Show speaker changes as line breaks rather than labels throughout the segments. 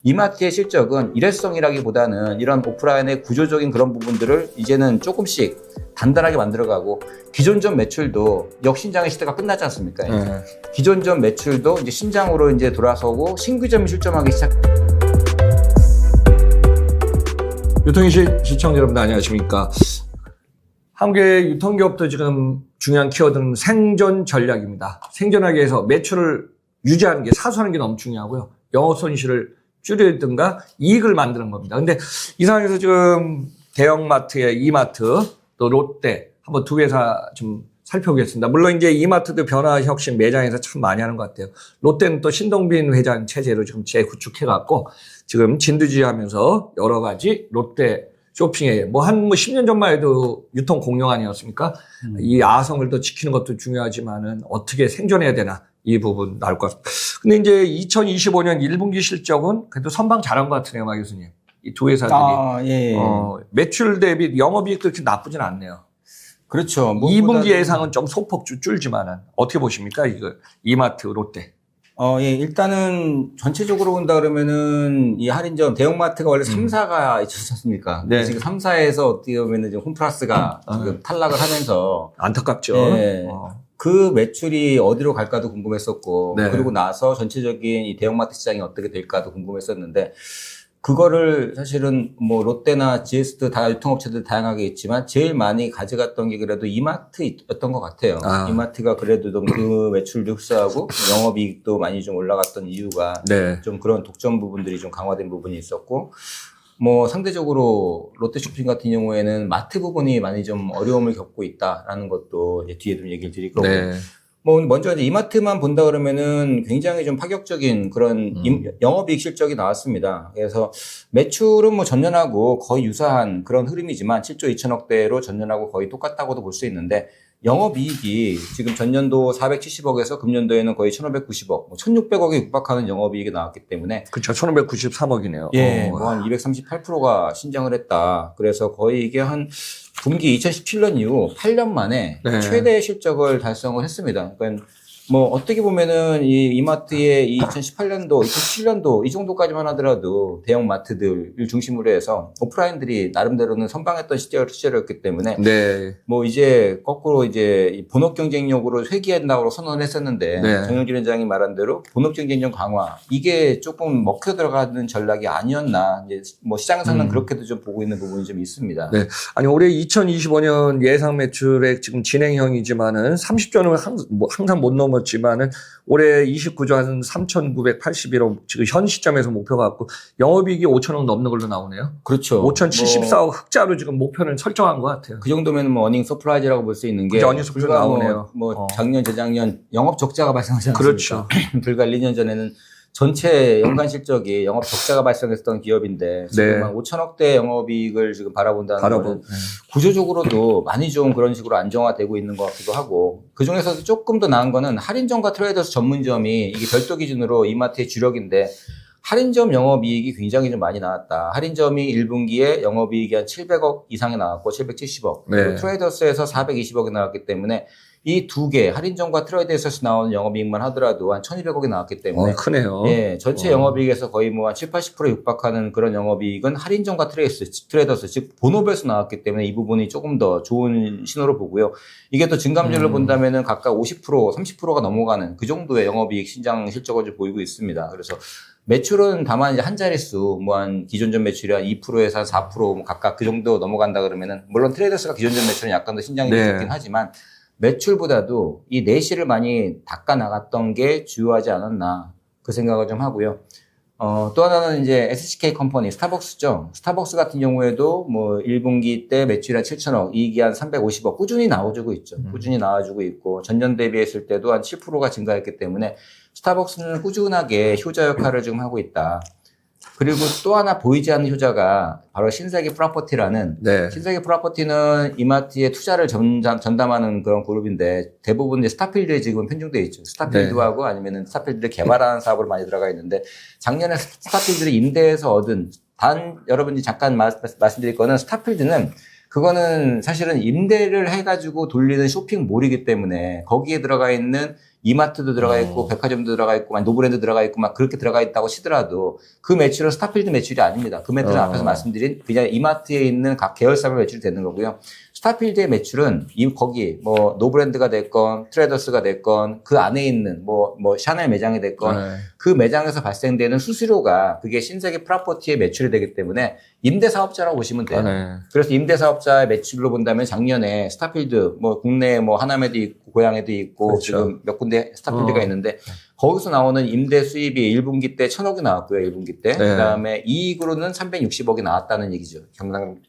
이마트의 실적은 일회성이라기보다는 이런 오프라인의 구조적인 그런 부분들을 이제는 조금씩 단단하게 만들어가고 기존점 매출도 역신장의 시대가 끝나지 않습니까? 기존점 매출도 이제 신장으로 이제 돌아서고 신규점이 출점하기 시작.
유통인식 시청자 여러분들 안녕하십니까? 한국의 유통기업도 지금 중요한 키워드는 생존 전략입니다. 생존하기 위해서 매출을 유지하는 게 사수하는 게 너무 중요하고요. 영업 손실을 줄이든가 이익을 만드는 겁니다. 근데 이 상황에서 지금 대형마트의 이마트 또 롯데 한번 두 회사 좀 살펴보겠습니다. 물론 이제 이마트도 변화 혁신 매장에서 참 많이 하는 것 같아요. 롯데는 또 신동빈 회장 체제로 지금 재구축해갖고 지금 진두지휘하면서 여러 가지 롯데 쇼핑에 뭐 10년 전만 해도 유통 공룡 아니었습니까? 이 아성을 또 지키는 것도 중요하지만은 어떻게 생존해야 되나 이 부분 나올 것 같습니다. 근데 이제 2025년 1분기 실적은 그래도 선방 잘한 것 같으네요, 마 교수님. 이 두 회사들이.
예.
매출 대비 영업이익도 그렇게 나쁘진 않네요.
그렇죠.
2분기 예상은 좀 소폭 줄지만은 어떻게 보십니까? 이거 이마트, 롯데.
예, 일단은 전체적으로 본다 그러면은 이 할인점 대형마트가 원래 3사가 있지 않습니까?
네.
지금 3사에서 어떻게 보면은 지금 홈플러스가 지금 탈락을 하면서
안타깝죠.
예, 그 매출이 어디로 갈까도 궁금했었고
네.
그리고 나서 전체적인 이 대형마트 시장이 어떻게 될까도 궁금했었는데 그거를 사실은 뭐 롯데나 GS도 다 유통업체들 다양하게 있지만 제일 많이 가져갔던 게 그래도 이마트였던 것 같아요. 이마트가 그래도 좀 그 매출도 흡수하고 영업이익도 많이 좀 올라갔던 이유가
네.
좀 그런 독점 부분들이 좀 강화된 부분이 있었고 뭐 상대적으로 롯데쇼핑 같은 경우에는 마트 부분이 많이 좀 어려움을 겪고 있다라는 것도 이제 뒤에 좀 얘기를 드릴 거고.
네.
뭐 먼저 이제 이마트만 본다 그러면은 굉장히 좀 파격적인 그런 영업이익 실적이 나왔습니다. 그래서 매출은 뭐 전년하고 거의 유사한 그런 흐름이지만 7조 2천억대로 전년하고 거의 똑같다고도 볼 수 있는데 영업이익이 지금 전년도 470억에서 금년도에는 거의 1,590억, 1,600억에 육박하는 영업이익이 나왔기 때문에
그렇죠. 1,593억이네요.
예, 뭐 한 238%가 신장을 했다. 그래서 거의 이게 한 분기 2017년 이후 8년 만에
네.
최대 실적을 달성을 했습니다. 그러니까 뭐 어떻게 보면은 이 이마트의 2018년도, 2017년도 이 정도까지만 하더라도 대형 마트들을 중심으로 해서 오프라인들이 나름대로는 선방했던 시절이었기 때문에
네.
뭐 이제 거꾸로 이제 본업 경쟁력으로 회귀한다고 선언을 했었는데
네.
정영진 위원장이 말한 대로 본업 경쟁력 강화 이게 조금 먹혀 들어가는 전략이 아니었나 이제 뭐 시장에서는 그렇게도 좀 보고 있는 부분이 좀 있습니다.
네. 아니, 올해 2025년 예상 매출액 지금 진행형이지만은 30조는 항상 못 넘었지만은 올해 29조 한 3,981억 지금 현 시점에서 목표가 갖고 영업이익이 5천억 넘는 걸로 나오네요.
그렇죠.
5,074억 흑자로 지금 목표는 설정한 것 같아요.
그 정도면 뭐 어닝 서프라이즈라고 볼 수 있는 게
어닝 서프라이즈
불과
나오네요.
뭐 작년 재작년 영업 적자가 발생하지 않습니까?
그렇죠.
불과 1~2년 전에는 전체 연간 실적이 영업 적자가 발생했던 기업인데 지금
네.
한 5천억대 영업이익을 지금 바라본다는 것은
네.
구조적으로도 많이 좀 그런 식으로 안정화되고 있는 것 같기도 하고 그중에서도 조금 더 나은 거는 할인점과 트레이더스 전문점이 이게 별도 기준으로 이마트의 주력인데 할인점 영업이익이 굉장히 좀 많이 나왔다. 할인점이 1분기에 영업이익이 한 700억 이상이 나왔고 770억.
네.
그리고 트레이더스에서 420억이 나왔기 때문에 이 두 개, 할인점과 트레이더스에서 나오는 영업이익만 하더라도 한 1200억이 나왔기 때문에.
크네요.
예, 전체 영업이익에서 거의 뭐 한 70~80% 육박하는 그런 영업이익은 할인점과 트레이더스, 즉 본업에서 나왔기 때문에 이 부분이 조금 더 좋은 신호로 보고요. 이게 또 증감률로 본다면은 각각 50%, 30%가 넘어가는 그 정도의 영업이익 신장 실적을 좀 보이고 있습니다. 그래서 매출은 다만 이제 한 자릿수, 뭐 한 기존전 매출이 한 2%에서 한 4%, 뭐 각각 그 정도 넘어간다 그러면은, 물론 트레이더스가 기존전 매출은 약간 더 신장이 좋긴 하지만, 매출보다도 이 내실을 많이 닦아 나갔던 게 주요하지 않았나, 그 생각을 좀 하고요. 또 하나는 이제 SCK 컴퍼니, 스타벅스죠. 스타벅스 같은 경우에도 뭐 1분기 때 매출이 한 7천억, 이익이 한 350억 꾸준히 나와주고 있죠. 꾸준히 나와주고 있고, 전년 대비했을 때도 한 7%가 증가했기 때문에 스타벅스는 꾸준하게 효자 역할을 지금 하고 있다. 그리고 또 하나 보이지 않는 효자가 바로 신세계 프로퍼티라는 신세계 프로퍼티는 이마트의 투자를 전담하는 그런 그룹인데 대부분 이제 스타필드에 지금 편중되어 있죠. 스타필드하고 아니면은 스타필드를 개발하는 사업으로 많이 들어가 있는데 작년에 스타필드를 임대해서 얻은 여러분이 잠깐 말씀드릴 거는 스타필드는 그거는 사실은 임대를 해가지고 돌리는 쇼핑몰이기 때문에 거기에 들어가 있는 이마트도 들어가 있고 백화점도 들어가 있고 막 노브랜드 들어가 있고 막 그렇게 들어가 있다고 치더라도 그 매출은 스타필드 매출이 아닙니다. 그 매출은 앞에서 말씀드린 그냥 이마트에 있는 각 계열사별 매출이 되는 거고요. 스타필드의 매출은 거기 뭐 노브랜드가 됐건 트레더스가 됐건 그 안에 있는 뭐 샤넬 매장이 됐건 그 매장에서 발생되는 수수료가 그게 신세계 프로퍼티의 매출이 되기 때문에 임대사업자라고 보시면 돼요. 그래서 임대사업자의 매출로 본다면 작년에 스타필드 뭐 국내에 뭐 하남에도 있고 고양에도 있고
그렇죠.
지금 몇 군데 스타필드가 있는데 거기서 나오는 임대 수입이 1분기 때 1,000억이 나왔고요. 1분기 때. 그다음에 이익으로는 360억이 나왔다는 얘기죠.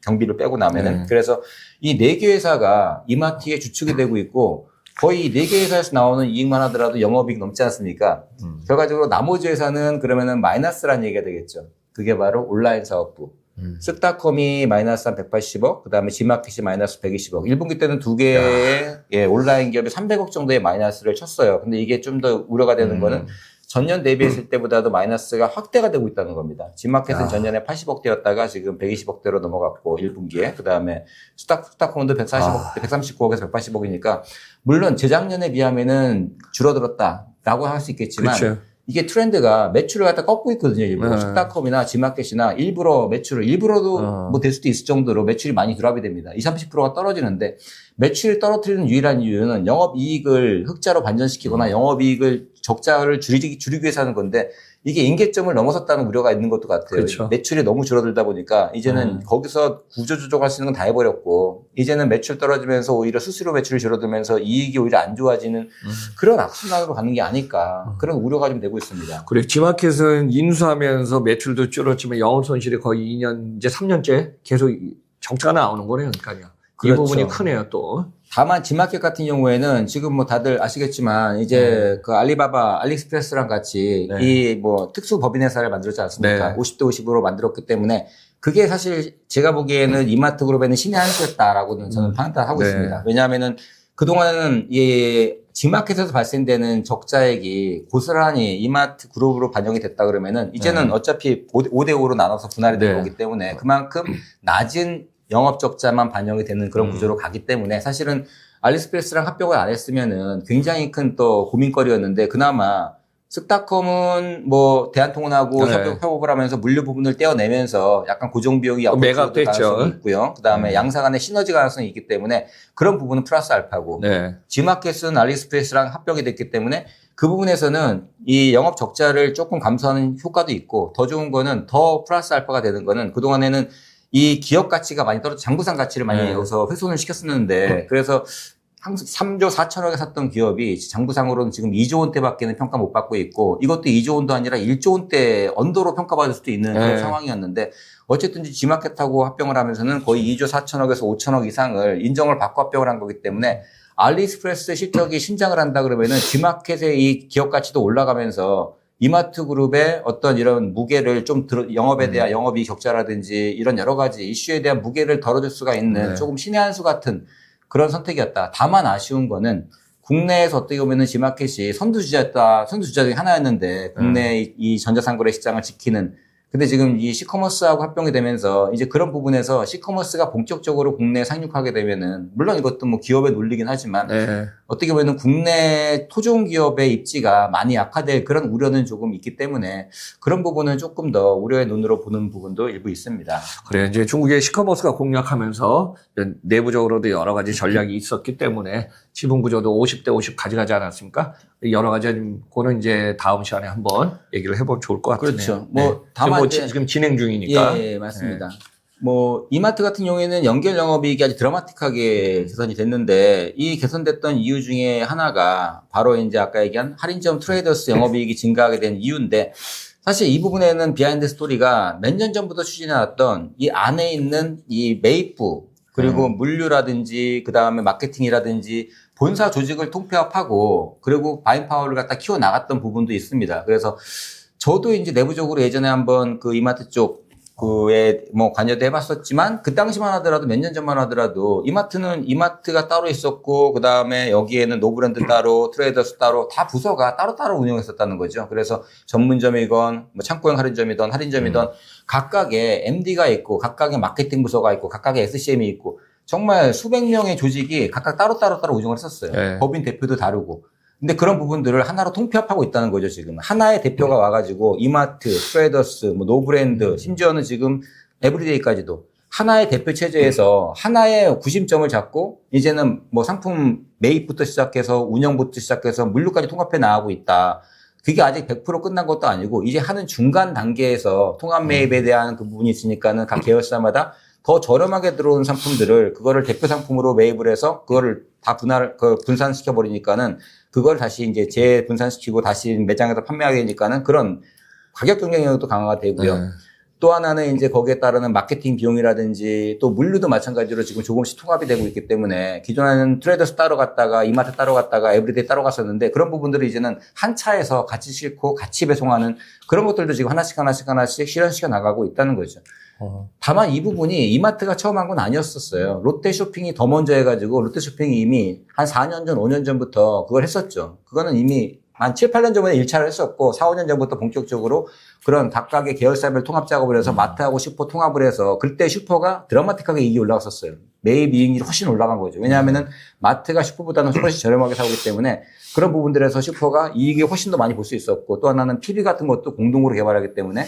경비를 빼고 나면은. 그래서 이 4개 회사가 이마트의 주축이 되고 있고 거의 4개 회사에서 나오는 이익만 하더라도 영업이익 넘지 않습니까? 결과적으로 나머지 회사는 그러면은 마이너스라는 얘기가 되겠죠. 그게 바로 온라인 사업부. 쓱닷컴이 마이너스 한 180억, 그 다음에 지마켓이 마이너스 120억. 1분기 때는 두 개의 온라인 기업이 300억 정도의 마이너스를 쳤어요. 근데 이게 좀 더 우려가 되는 거는 전년 대비했을 때보다도 마이너스가 확대가 되고 있다는 겁니다. 지마켓은 전년에 80억대였다가 지금 120억대로 넘어갔고 1분기에. 그 다음에 쓱닷컴도 140억, 139억에서 180억이니까 물론 재작년에 비하면은 줄어들었다라고 할 수 있겠지만
그렇죠.
이게 트렌드가 매출을 갖다 꺾고 있거든요. 일부러 쓱닷컴이나 지마켓이나 일부러 매출을 일부러도 뭐 될 수도 있을 정도로 매출이 많이 드랍이 됩니다. 20, 30%가 떨어지는데 매출을 떨어뜨리는 유일한 이유는 영업이익을 흑자로 반전시키거나 영업이익을 적자를 줄이기 위해서 하는 건데 이게 임계점을 넘어섰다는 우려가 있는 것도 같아요.
그렇죠.
매출이 너무 줄어들다 보니까 이제는 거기서 구조조정할 수 있는 건 다 해버렸고 이제는 매출 떨어지면서 오히려 수수료 매출이 줄어들면서 이익이 오히려 안 좋아지는 그런 악순환으로 가는 게 아닐까 그런 우려가 좀 되고 있습니다.
그리고 지마켓은 인수하면서 매출도 줄었지만 영업 손실이 거의 2년, 이제 3년째 계속 적자가 나오는 거네요. 그러니까요.
그렇죠.
이 부분이 크네요, 또.
다만 지마켓 같은 경우에는 지금 뭐 다들 아시겠지만 이제 그 알리바바, 알리익스프레스랑 같이 이 뭐 특수 법인 회사를 만들었지 않습니까? 50대 50으로 만들었기 때문에 그게 사실 제가 보기에는 이마트 그룹에는 신의 한 수였다라고는 저는 판단하고 있습니다. 왜냐하면은 그동안은 이 지마켓에서 발생되는 적자액이 고스란히 이마트 그룹으로 반영이 됐다 그러면은 이제는 어차피 5대5로 나눠서 분할이 된 거기 때문에 그만큼 낮은 영업 적자만 반영이 되는 그런 구조로 가기 때문에 사실은 알리익스프레스랑 합병을 안 했으면은 굉장히 큰 또 고민거리였는데 그나마 쓱닷컴은 뭐 대한통운하고 협업을 하면서 물류 부분을 떼어내면서 약간 고정비용이
매각도
가능성이 있고요. 그다음에 양사 간의 시너지 가능성이 있기 때문에 그런 부분은 플러스 알파고 지마켓은 알리익스프레스랑 합병이 됐기 때문에 그 부분에서는 이 영업 적자를 조금 감소하는 효과도 있고 더 좋은 거는 더 플러스 알파가 되는 거는 그동안에는 이 기업 가치가 많이 떨어져 장부상 가치를 많이 여기서 훼손을 시켰었는데 그래서 3조 4천억에 샀던 기업이 장부상으로는 지금 2조 원대밖에는 평가 못 받고 있고 이것도 2조 원도 아니라 1조 원대 언더로 평가받을 수도 있는 그런 상황이었는데 어쨌든 지마켓하고 합병을 하면서는 거의 2조 4천억에서 5천억 이상을 인정을 받고 합병을 한 거기 때문에 알리익스프레스 실적이 신장을 한다 그러면은 지마켓의 이 기업 가치도 올라가면서 이마트 그룹의 어떤 이런 무게를 좀 영업에 대한 영업이익 적자라든지 이런 여러 가지 이슈에 대한 무게를 덜어줄 수가 있는 조금 신의 한 수 같은 그런 선택이었다. 다만 아쉬운 거는 국내에서 어떻게 보면은 지마켓이 선두주자였다. 선두주자 중에 하나였는데 국내 이 전자상거래 시장을 지키는 근데 지금 이 시커머스하고 합병이 되면서 이제 그런 부분에서 시커머스가 본격적으로 국내에 상륙하게 되면은 물론 이것도 뭐 기업의 논리긴 하지만 어떻게 보면은 국내 토종 기업의 입지가 많이 약화될 그런 우려는 조금 있기 때문에 그런 부분은 조금 더 우려의 눈으로 보는 부분도 일부 있습니다.
그래 이제 중국의 시커머스가 공략하면서 내부적으로도 여러 가지 전략이 있었기 때문에 지분 구조도 50대 50 가져가지 않았습니까? 여러 가지 그거는 이제 다음 시간에 한번 얘기를 해보면 좋을 것 같네요.
그렇죠. 뭐 다만
지금 진행 중이니까.
예, 맞습니다. 뭐 이마트 같은 경우에는 연결 영업이익이 아주 드라마틱하게 개선이 됐는데 이 개선됐던 이유 중에 하나가 바로 이제 아까 얘기한 할인점 트레이더스 영업이익이 증가하게 된 이유인데 사실 이 부분에는 비하인드 스토리가 몇 년 전부터 추진해왔던 이 안에 있는 이 매입부 그리고 물류라든지 그 다음에 마케팅이라든지 본사 조직을 통폐합하고 그리고 바잉 파워를 갖다 키워 나갔던 부분도 있습니다. 그래서 저도 이제 내부적으로 예전에 한번 그 이마트 쪽 그에 뭐 관여도 해봤었지만 그 당시만 하더라도 몇 년 전만 하더라도 이마트는 이마트가 따로 있었고 그 다음에 여기에는 노브랜드 따로 트레이더스 따로 다 부서가 따로따로 운영했었다는 거죠. 그래서 전문점이건 뭐 창고형 할인점이든 각각의 MD가 있고 각각의 마케팅 부서가 있고 각각의 SCM이 있고 정말 수백 명의 조직이 각각 따로 운영을 했었어요.
네.
법인 대표도 다르고. 근데 그런 부분들을 하나로 통폐합하고 있다는 거죠, 지금. 하나의 대표가 와가지고 이마트, 트레이더스, 뭐 노브랜드, 심지어는 지금 에브리데이까지도 하나의 대표 체제에서 하나의 구심점을 잡고 이제는 뭐 상품 매입부터 시작해서 운영부터 시작해서 물류까지 통합해 나가고 있다. 그게 아직 100% 끝난 것도 아니고 이제 하는 중간 단계에서 통합 매입에 대한 그 부분이 있으니까는 각 계열사마다 더 저렴하게 들어온 상품들을 그거를 대표 상품으로 매입을 해서 그거를 다 분산시켜 버리니까는 그걸 다시 이제 재분산시키고 다시 매장에서 판매하게 되니까는 그런 가격 경쟁력도 강화가 되고요.
네.
또 하나는 이제 거기에 따르는 마케팅 비용이라든지 또 물류도 마찬가지로 지금 조금씩 통합이 되고 있기 때문에 기존에는 트레이더스 따로 갔다가 이마트 따로 갔다가 에브리데이 따로 갔었는데 그런 부분들을 이제는 한 차에서 같이 싣고 같이 배송하는 그런 것들도 지금 하나씩 실현시켜 나가고 있다는 거죠. 다만 이 부분이 이마트가 처음 한 건 아니었었어요. 롯데 쇼핑이 더 먼저 해가지고 롯데 쇼핑이 이미 한 4년 전, 5년 전부터 그걸 했었죠. 그거는 이미 한 7, 8년 전에 1차를 했었고 4, 5년 전부터 본격적으로 그런 각각의 계열사별 통합 작업을 해서 마트하고 슈퍼 통합을 해서 그때 슈퍼가 드라마틱하게 이익이 올라갔었어요. 매입 이익이 훨씬 올라간 거죠. 왜냐하면은 마트가 슈퍼보다는 훨씬 저렴하게 사오기 때문에 그런 부분들에서 슈퍼가 이익이 훨씬 더 많이 볼 수 있었고 또 하나는 PB 같은 것도 공동으로 개발하기 때문에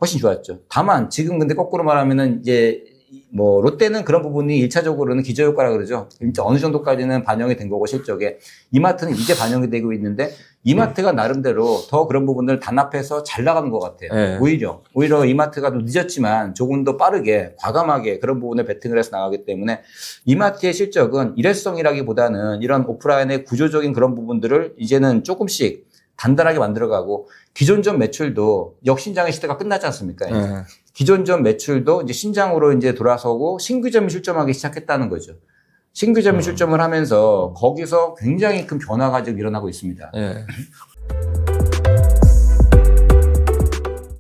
훨씬 좋았죠. 다만 지금 근데 거꾸로 말하면은 이제 뭐 롯데는 그런 부분이 1차적으로는 기저효과라 그러죠. 진짜 어느 정도까지는 반영이 된 거고 실적에 이마트는 이제 반영이 되고 있는데 이마트가 나름대로 더 그런 부분을 단합해서 잘 나가는 것 같아요.
네.
오히려 이마트가 좀 늦었지만 조금 더 빠르게 과감하게 그런 부분을 베팅을 해서 나가기 때문에 이마트의 실적은 일회성이라기보다는 이런 오프라인의 구조적인 그런 부분들을 이제는 조금씩 단단하게 만들어가고 기존점 매출도 역신장의 시대가 끝나지 않습니까?
네.
기존점 매출도 이제 신장으로 이제 돌아서고 신규점이 출점하기 시작했다는 거죠. 신규점이 출점을 하면서 거기서 굉장히 큰 변화가 지금 일어나고 있습니다.
네.